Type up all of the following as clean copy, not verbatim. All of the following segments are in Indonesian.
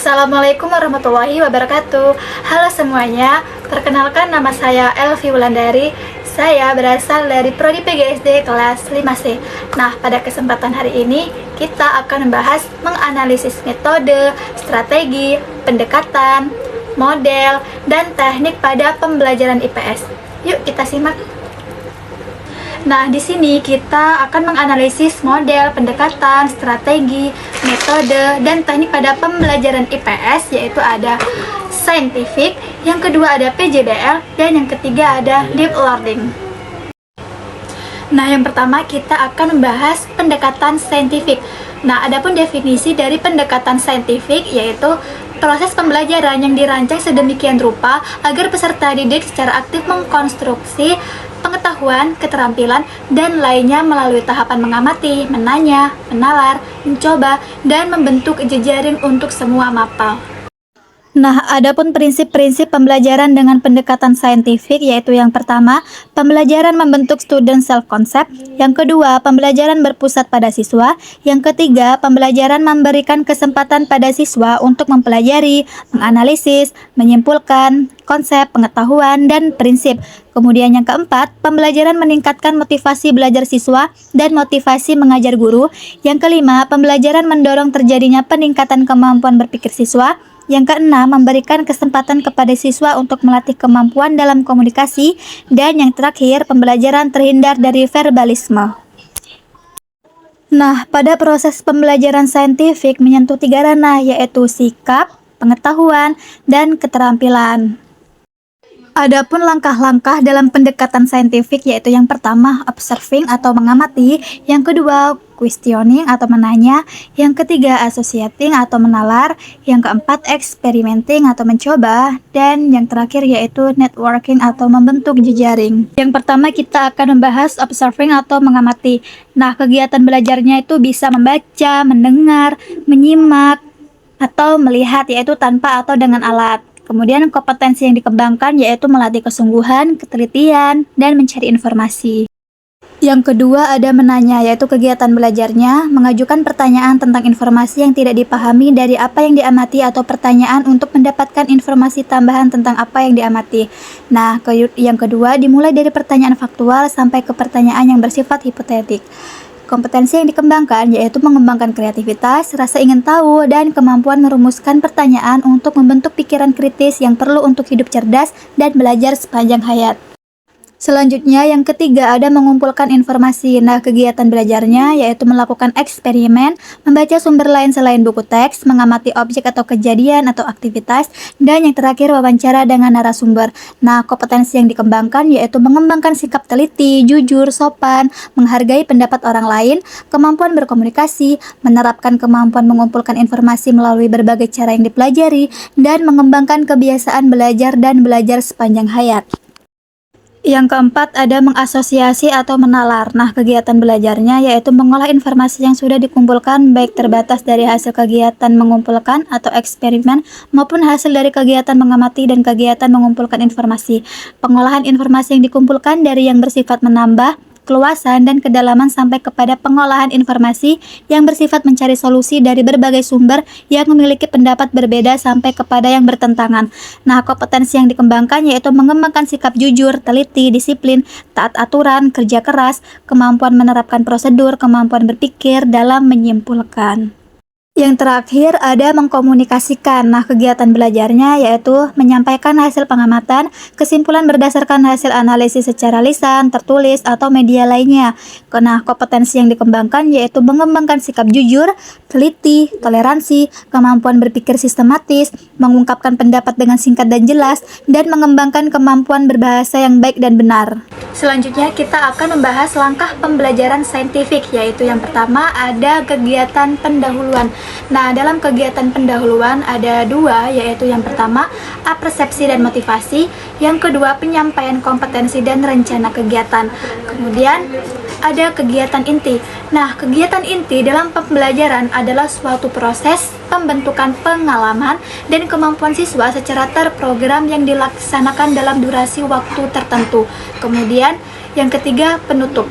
Assalamualaikum warahmatullahi wabarakatuh. Halo semuanya, perkenalkan nama saya Elvi Wulandari. Saya berasal dari Prodi PGSD kelas 5C. Nah, pada kesempatan hari ini kita akan membahas menganalisis metode, strategi, pendekatan, model, dan teknik pada pembelajaran IPS. Yuk kita simak. Nah, di sini kita akan menganalisis model, pendekatan, strategi, metode, dan teknik pada pembelajaran IPS, yaitu ada scientific, yang kedua ada PJBL, dan yang ketiga ada deep learning. Nah, yang pertama kita akan membahas pendekatan scientific. Nah, adapun definisi dari pendekatan scientific yaitu proses pembelajaran yang dirancang sedemikian rupa agar peserta didik secara aktif mengkonstruksi pengetahuan, keterampilan, dan lainnya melalui tahapan mengamati, menanya, menalar, mencoba, dan membentuk jejaring untuk semua mapel. Nah, adapun prinsip-prinsip pembelajaran dengan pendekatan saintifik yaitu yang pertama, pembelajaran membentuk student self-concept, yang kedua, pembelajaran berpusat pada siswa, yang ketiga, pembelajaran memberikan kesempatan pada siswa untuk mempelajari, menganalisis, menyimpulkan konsep, pengetahuan, dan prinsip. Kemudian yang keempat, pembelajaran meningkatkan motivasi belajar siswa dan motivasi mengajar guru. Yang kelima, pembelajaran mendorong terjadinya peningkatan kemampuan berpikir siswa. Yang keenam, memberikan kesempatan kepada siswa untuk melatih kemampuan dalam komunikasi. Dan yang terakhir, pembelajaran terhindar dari verbalisme. Nah, pada proses pembelajaran saintifik menyentuh 3 ranah, yaitu sikap, pengetahuan, dan keterampilan. Adapun langkah-langkah dalam pendekatan saintifik yaitu yang pertama observing atau mengamati, yang kedua questioning atau menanya, yang ketiga associating atau menalar, yang keempat experimenting atau mencoba, dan yang terakhir yaitu networking atau membentuk jejaring. Yang pertama kita akan membahas observing atau mengamati. Nah, kegiatan belajarnya itu bisa membaca, mendengar, menyimak, atau melihat yaitu tanpa atau dengan alat. Kemudian kompetensi yang dikembangkan yaitu melatih kesungguhan, ketelitian, dan mencari informasi. Yang kedua ada menanya, yaitu kegiatan belajarnya mengajukan pertanyaan tentang informasi yang tidak dipahami dari apa yang diamati atau pertanyaan untuk mendapatkan informasi tambahan tentang apa yang diamati. Nah, yang kedua dimulai dari pertanyaan faktual sampai ke pertanyaan yang bersifat hipotetik. Kompetensi yang dikembangkan yaitu mengembangkan kreativitas, rasa ingin tahu, dan kemampuan merumuskan pertanyaan untuk membentuk pikiran kritis yang perlu untuk hidup cerdas dan belajar sepanjang hayat. Selanjutnya yang ketiga ada mengumpulkan informasi. Nah, kegiatan belajarnya yaitu melakukan eksperimen, membaca sumber lain selain buku teks, mengamati objek atau kejadian atau aktivitas, dan yang terakhir wawancara dengan narasumber. Nah, kompetensi yang dikembangkan yaitu mengembangkan sikap teliti, jujur, sopan, menghargai pendapat orang lain, kemampuan berkomunikasi, menerapkan kemampuan mengumpulkan informasi melalui berbagai cara yang dipelajari, dan mengembangkan kebiasaan belajar dan belajar sepanjang hayat. Yang keempat ada mengasosiasi atau menalar. Nah, kegiatan belajarnya yaitu mengolah informasi yang sudah dikumpulkan baik terbatas dari hasil kegiatan mengumpulkan atau eksperimen maupun hasil dari kegiatan mengamati dan kegiatan mengumpulkan informasi. Pengolahan informasi yang dikumpulkan dari yang bersifat menambah keluasan dan kedalaman sampai kepada pengolahan informasi yang bersifat mencari solusi dari berbagai sumber yang memiliki pendapat berbeda sampai kepada yang bertentangan. Nah, kompetensi yang dikembangkan yaitu mengembangkan sikap jujur, teliti, disiplin, taat aturan, kerja keras, kemampuan menerapkan prosedur, kemampuan berpikir dalam menyimpulkan. Yang terakhir ada mengkomunikasikan. Nah, kegiatan belajarnya yaitu menyampaikan hasil pengamatan, kesimpulan berdasarkan hasil analisis secara lisan, tertulis, atau media lainnya. Nah, kompetensi yang dikembangkan yaitu mengembangkan sikap jujur, teliti, toleransi, kemampuan berpikir sistematis, mengungkapkan pendapat dengan singkat dan jelas, dan mengembangkan kemampuan berbahasa yang baik dan benar. Selanjutnya kita akan membahas langkah pembelajaran saintifik, yaitu yang pertama ada kegiatan pendahuluan. Nah, dalam kegiatan pendahuluan ada 2, yaitu yang pertama apersepsi dan motivasi, yang kedua penyampaian kompetensi dan rencana kegiatan. Kemudian ada kegiatan inti. Nah, kegiatan inti dalam pembelajaran adalah suatu proses pembentukan pengalaman dan kemampuan siswa secara terprogram yang dilaksanakan dalam durasi waktu tertentu. Kemudian yang ketiga penutup.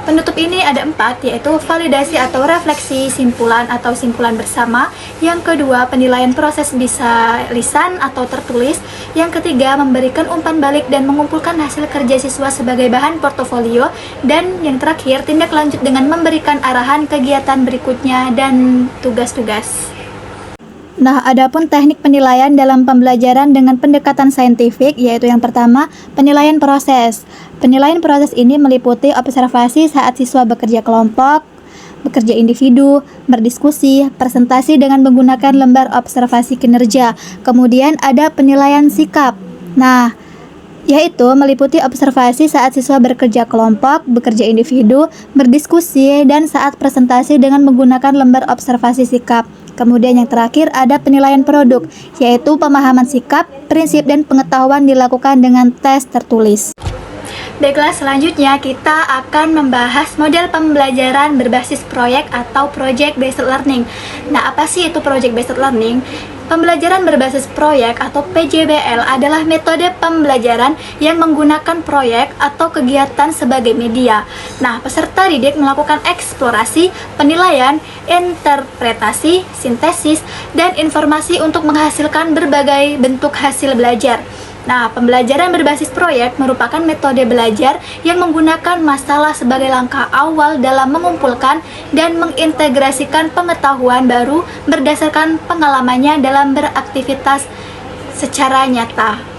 Penutup ini ada 4, yaitu validasi atau refleksi simpulan atau simpulan bersama. Yang kedua, penilaian proses bisa lisan atau tertulis. Yang ketiga, memberikan umpan balik dan mengumpulkan hasil kerja siswa sebagai bahan portofolio. Dan yang terakhir, tindak lanjut dengan memberikan arahan kegiatan berikutnya dan tugas-tugas. Nah, adapun teknik penilaian dalam pembelajaran dengan pendekatan saintifik, yaitu yang pertama, penilaian proses. Penilaian proses ini meliputi observasi saat siswa bekerja kelompok, bekerja individu, berdiskusi, presentasi dengan menggunakan lembar observasi kinerja. Kemudian ada penilaian sikap. Nah, yaitu meliputi observasi saat siswa bekerja kelompok, bekerja individu, berdiskusi, dan saat presentasi dengan menggunakan lembar observasi sikap. Kemudian yang terakhir ada penilaian produk, yaitu pemahaman sikap, prinsip, dan pengetahuan dilakukan dengan tes tertulis. Baiklah, selanjutnya kita akan membahas model pembelajaran berbasis proyek atau Project Based Learning. Nah, apa sih itu Project Based Learning? Pembelajaran berbasis proyek atau PJBL adalah metode pembelajaran yang menggunakan proyek atau kegiatan sebagai media. Nah, peserta didik melakukan eksplorasi, penilaian, interpretasi, sintesis, dan informasi untuk menghasilkan berbagai bentuk hasil belajar. Nah, pembelajaran berbasis proyek merupakan metode belajar yang menggunakan masalah sebagai langkah awal dalam mengumpulkan dan mengintegrasikan pengetahuan baru berdasarkan pengalamannya dalam beraktivitas secara nyata.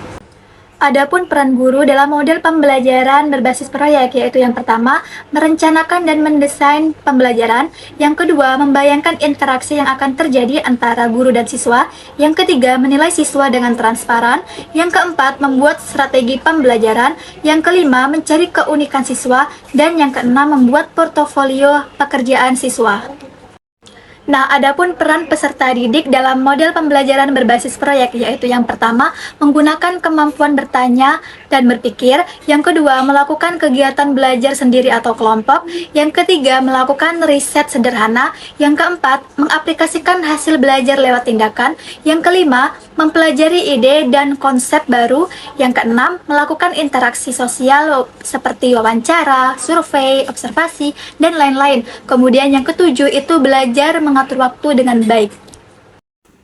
Adapun peran guru dalam model pembelajaran berbasis proyek, yaitu yang pertama, merencanakan dan mendesain pembelajaran. Yang kedua, membayangkan interaksi yang akan terjadi antara guru dan siswa. Yang ketiga, menilai siswa dengan transparan. Yang keempat, membuat strategi pembelajaran. Yang kelima, mencari keunikan siswa. Dan yang keenam, membuat portofolio pekerjaan siswa. Nah, adapun peran peserta didik dalam model pembelajaran berbasis proyek, yaitu yang pertama, menggunakan kemampuan bertanya dan berpikir. Yang kedua, melakukan kegiatan belajar sendiri atau kelompok. Yang ketiga, melakukan riset sederhana. Yang keempat, mengaplikasikan hasil belajar lewat tindakan. Yang kelima, mempelajari ide dan konsep baru. Yang keenam, melakukan interaksi sosial seperti wawancara, survei, observasi, dan lain-lain. Kemudian yang ketujuh itu belajar mengatur waktu dengan baik.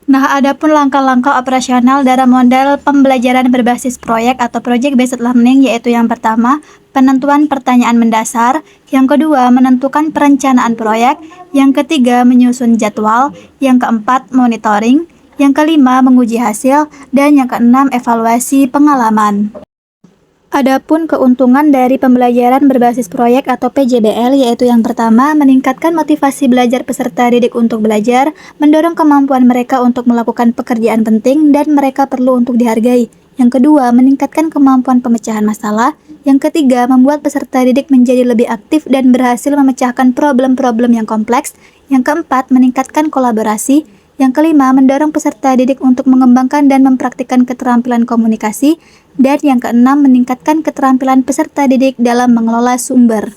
Nah, adapun langkah-langkah operasional dalam model pembelajaran berbasis proyek atau Project Based Learning, yaitu yang pertama, penentuan pertanyaan mendasar. Yang kedua, menentukan perencanaan proyek. Yang ketiga, menyusun jadwal. Yang keempat, monitoring. Yang kelima, menguji hasil. Dan yang keenam, evaluasi pengalaman. Adapun keuntungan dari pembelajaran berbasis proyek atau PJBL, yaitu yang pertama, meningkatkan motivasi belajar peserta didik untuk belajar, mendorong kemampuan mereka untuk melakukan pekerjaan penting dan mereka perlu untuk dihargai. Yang kedua, meningkatkan kemampuan pemecahan masalah. Yang ketiga, membuat peserta didik menjadi lebih aktif dan berhasil memecahkan problem-problem yang kompleks. Yang keempat, meningkatkan kolaborasi. Yang kelima, mendorong peserta didik untuk mengembangkan dan mempraktikkan keterampilan komunikasi. Dan yang keenam, meningkatkan keterampilan peserta didik dalam mengelola sumber.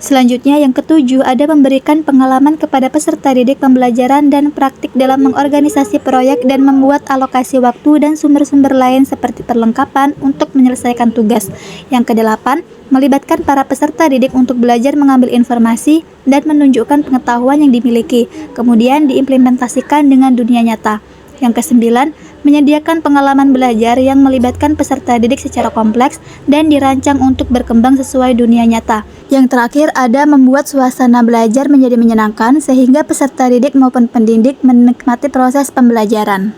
Selanjutnya, yang ketujuh, ada memberikan pengalaman kepada peserta didik pembelajaran dan praktik dalam mengorganisasi proyek dan membuat alokasi waktu dan sumber-sumber lain seperti perlengkapan untuk menyelesaikan tugas. Yang kedelapan, melibatkan para peserta didik untuk belajar mengambil informasi dan menunjukkan pengetahuan yang dimiliki, kemudian diimplementasikan dengan dunia nyata. Yang kesembilan, menyediakan pengalaman belajar yang melibatkan peserta didik secara kompleks dan dirancang untuk berkembang sesuai dunia nyata. Yang terakhir, ada membuat suasana belajar menjadi menyenangkan sehingga peserta didik maupun pendidik menikmati proses pembelajaran.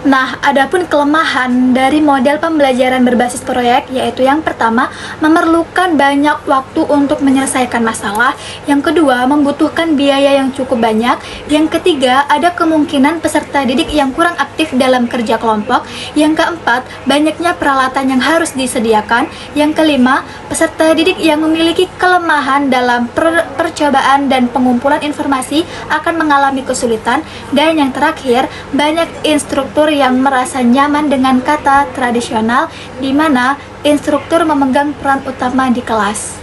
Nah, adapun kelemahan dari model pembelajaran berbasis proyek, yaitu yang pertama, memerlukan banyak waktu untuk menyelesaikan masalah. Yang kedua, membutuhkan biaya yang cukup banyak. Yang ketiga, ada kemungkinan peserta didik yang kurang aktif dalam kerja kelompok. Yang keempat, banyaknya peralatan yang harus disediakan. Yang kelima, peserta didik yang memiliki kelemahan dalam percobaan dan pengumpulan informasi akan mengalami kesulitan. Dan yang terakhir, banyak instruktur yang merasa nyaman dengan kata tradisional, di mana instruktur memegang peran utama di kelas.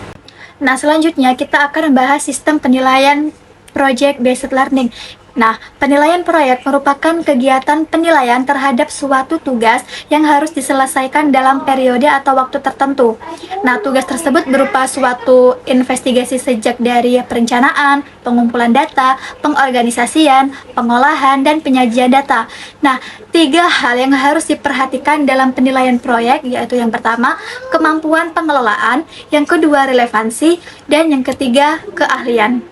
Nah, selanjutnya kita akan membahas sistem penilaian Project Based Learning. Nah, penilaian proyek merupakan kegiatan penilaian terhadap suatu tugas yang harus diselesaikan dalam periode atau waktu tertentu. Nah, tugas tersebut berupa suatu investigasi sejak dari perencanaan, pengumpulan data, pengorganisasian, pengolahan, dan penyajian data. Nah, tiga hal yang harus diperhatikan dalam penilaian proyek yaitu yang pertama, kemampuan pengelolaan, yang kedua, relevansi, dan yang ketiga, keahlian.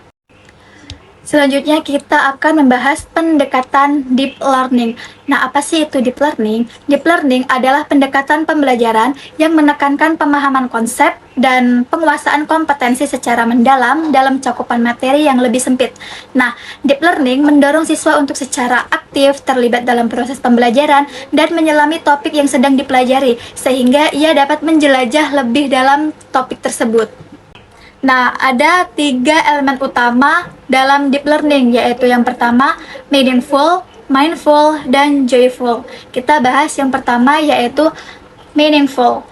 Selanjutnya kita akan membahas pendekatan deep learning. Nah, apa sih itu deep learning? Deep learning adalah pendekatan pembelajaran yang menekankan pemahaman konsep dan penguasaan kompetensi secara mendalam dalam cakupan materi yang lebih sempit. Nah, deep learning mendorong siswa untuk secara aktif terlibat dalam proses pembelajaran dan menyelami topik yang sedang dipelajari, sehingga ia dapat menjelajah lebih dalam topik tersebut. Nah, ada tiga elemen utama dalam deep learning, yaitu yang pertama, meaningful, mindful, dan joyful. Kita bahas yang pertama, yaitu meaningful.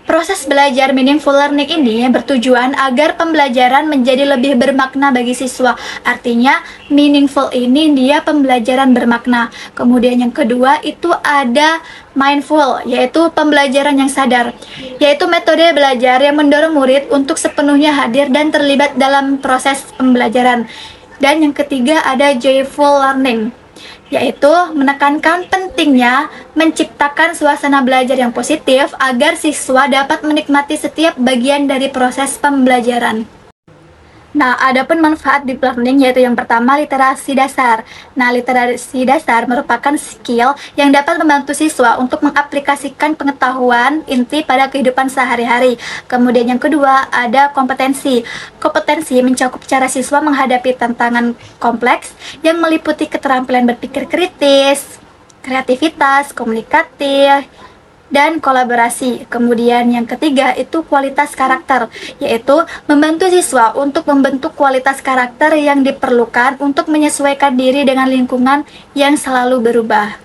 Proses belajar meaningful learning ini bertujuan agar pembelajaran menjadi lebih bermakna bagi siswa. Artinya, meaningful ini dia pembelajaran bermakna. Kemudian yang kedua itu ada mindful, yaitu pembelajaran yang sadar, yaitu metode belajar yang mendorong murid untuk sepenuhnya hadir dan terlibat dalam proses pembelajaran. Dan yang ketiga ada joyful learning, yaitu menekankan pentingnya menciptakan suasana belajar yang positif agar siswa dapat menikmati setiap bagian dari proses pembelajaran. Nah, adapun manfaat deep learning yaitu yang pertama, literasi dasar. Nah, literasi dasar merupakan skill yang dapat membantu siswa untuk mengaplikasikan pengetahuan inti pada kehidupan sehari-hari. Kemudian yang kedua, ada kompetensi. Kompetensi mencakup cara siswa menghadapi tantangan kompleks yang meliputi keterampilan berpikir kritis, kreativitas, komunikatif, dan kolaborasi. Kemudian yang ketiga itu kualitas karakter, yaitu membantu siswa untuk membentuk kualitas karakter yang diperlukan untuk menyesuaikan diri dengan lingkungan yang selalu berubah.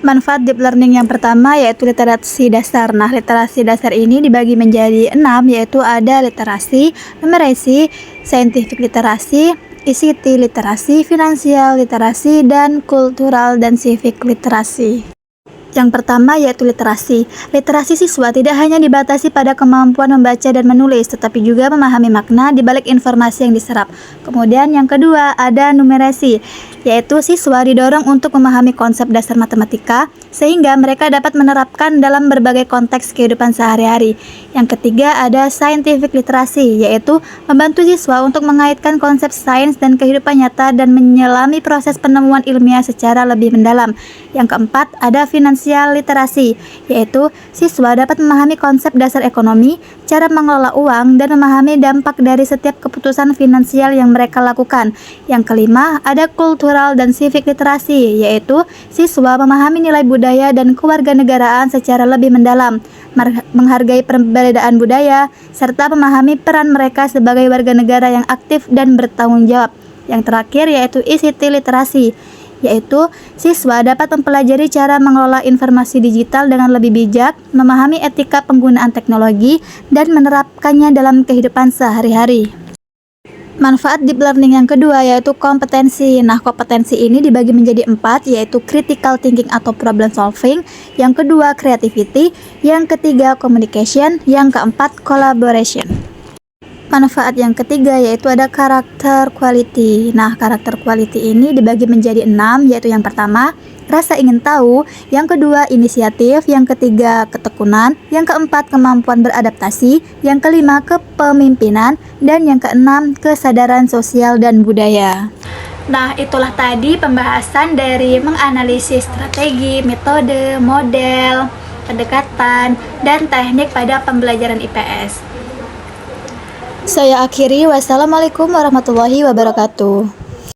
Manfaat deep learning yang pertama yaitu literasi dasar. Nah, literasi dasar ini dibagi menjadi 6, yaitu ada literasi, numeracy, scientific literasi, ICT literasi, finansial literasi, dan kultural dan civic literasi. Yang pertama yaitu literasi. Literasi siswa tidak hanya dibatasi pada kemampuan membaca dan menulis, tetapi juga memahami makna di balik informasi yang diserap. Kemudian yang kedua ada numerasi, yaitu siswa didorong untuk memahami konsep dasar matematika sehingga mereka dapat menerapkan dalam berbagai konteks kehidupan sehari-hari. Yang ketiga ada scientific literasi, yaitu membantu siswa untuk mengaitkan konsep sains dan kehidupan nyata dan menyelami proses penemuan ilmiah secara lebih mendalam. Yang keempat ada finansial literasi, yaitu siswa dapat memahami konsep dasar ekonomi, cara mengelola uang, dan memahami dampak dari setiap keputusan finansial yang mereka lakukan. Yang kelima ada kultural dan civic literasi, yaitu siswa memahami nilai budaya dan kewarganegaraan secara lebih mendalam, menghargai perbedaan budaya, serta memahami peran mereka sebagai warga negara yang aktif dan bertanggung jawab. Yang terakhir yaitu ICT literasi, yaitu siswa dapat mempelajari cara mengelola informasi digital dengan lebih bijak, memahami etika penggunaan teknologi, dan menerapkannya dalam kehidupan sehari-hari. Manfaat deep learning yang kedua yaitu kompetensi. Nah, kompetensi ini dibagi menjadi 4, yaitu critical thinking atau problem solving, yang kedua creativity, yang ketiga communication, yang keempat collaboration. Manfaat yang ketiga yaitu ada karakter quality. Nah, karakter quality ini dibagi menjadi 6, yaitu yang pertama rasa ingin tahu, yang kedua inisiatif, yang ketiga ketekunan, yang keempat kemampuan beradaptasi, yang kelima kepemimpinan, dan yang keenam kesadaran sosial dan budaya. Nah, itulah tadi pembahasan dari menganalisis strategi, metode, model, pendekatan, dan teknik pada pembelajaran IPS. Saya akhiri, wassalamualaikum warahmatullahi wabarakatuh.